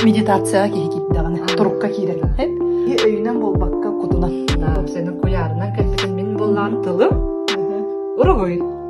медитацияға кейгейдіғаны, тұрыққа кейдер. Өйінен бол баққа құтынан. Сенің қоярынан кәлбетін мен болған тылым. Ұрығой.